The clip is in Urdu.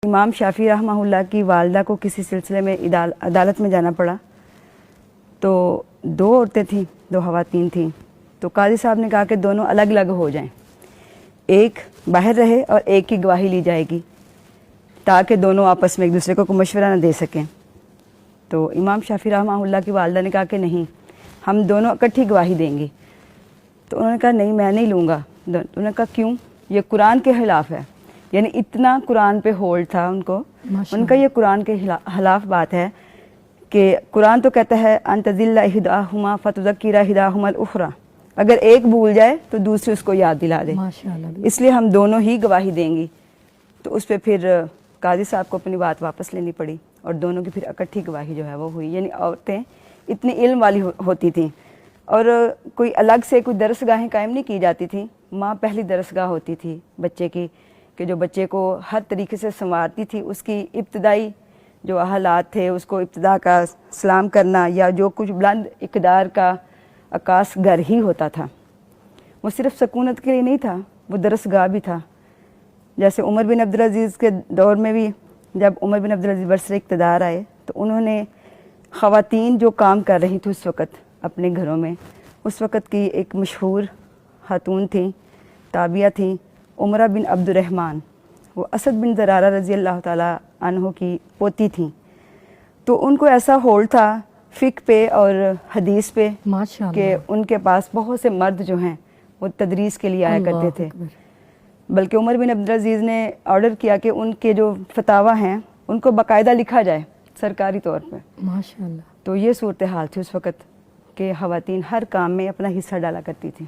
امام شافعی رحمہ اللہ کی والدہ کو کسی سلسلے میں عدالت میں جانا پڑا، تو دو عورتیں تھیں، دو خواتین تھیں، تو قاضی صاحب نے کہا کہ دونوں الگ الگ ہو جائیں، ایک باہر رہے اور ایک کی گواہی لی جائے گی تاکہ دونوں آپس میں ایک دوسرے کو مشورہ نہ دے سکیں۔ تو امام شافعی رحمہ اللہ کی والدہ نے کہا کہ نہیں، ہم دونوں اکٹھی گواہی دیں گے۔ تو انہوں نے کہا نہیں، میں نہیں لوں گا۔ انہوں نے کہا کیوں؟ یہ قرآن کے خلاف ہے۔ یعنی اتنا قرآن پہ ہولڈ تھا ان کو، ان کا یہ قرآن کے خلاف بات ہے کہ قرآن تو کہتا ہے ان تضل احداہما فتذکر احداہما الاخری، اگر ایک بھول جائے تو دوسری اس کو یاد دلا دے، اس لیے ہم دونوں ہی گواہی دیں گی۔ تو اس پہ پھر قاضی صاحب کو اپنی بات واپس لینی پڑی اور دونوں کی پھر اکٹھی گواہی جو ہے وہ ہوئی۔ یعنی عورتیں اتنی علم والی ہوتی تھیں اور کوئی الگ سے کوئی درس گاہیں قائم نہیں کی جاتی تھیں، ماں پہلی درس گاہ ہوتی تھی بچے کی، کہ جو بچے کو ہر طریقے سے سنوارتی تھی، اس کی ابتدائی جو حالات تھے، اس کو ابتدا کا سلام کرنا یا جو کچھ بلند اقدار کا عکاس گھر ہی ہوتا تھا۔ وہ صرف سکونت کے لیے نہیں تھا، وہ درس گاہ بھی تھا۔ جیسے عمر بن عبدالعزیز کے دور میں بھی جب عمر بن عبدالعزیز برسر اقتدار آئے تو انہوں نے خواتین جو کام کر رہی تھیں اس وقت اپنے گھروں میں، اس وقت کی ایک مشہور خاتون تھیں، تابعہ تھیں، عمرہ بن عبد الرحمن، وہ اسد بن زرارہ رضی اللہ تعالیٰ عنہ کی پوتی تھیں۔ تو ان کو ایسا ہولڈ تھا فقہ پہ اور حدیث پہ کہ ان کے پاس بہت سے مرد جو ہیں وہ تدریس کے لیے آیا کرتے تھے، بلکہ عمر بن عبدالعزیز نے آرڈر کیا کہ ان کے جو فتاوی ہیں ان کو باقاعدہ لکھا جائے سرکاری طور پہ۔ ماشاءاللہ۔ تو یہ صورتحال تھی اس وقت کہ خواتین ہر کام میں اپنا حصہ ڈالا کرتی تھیں۔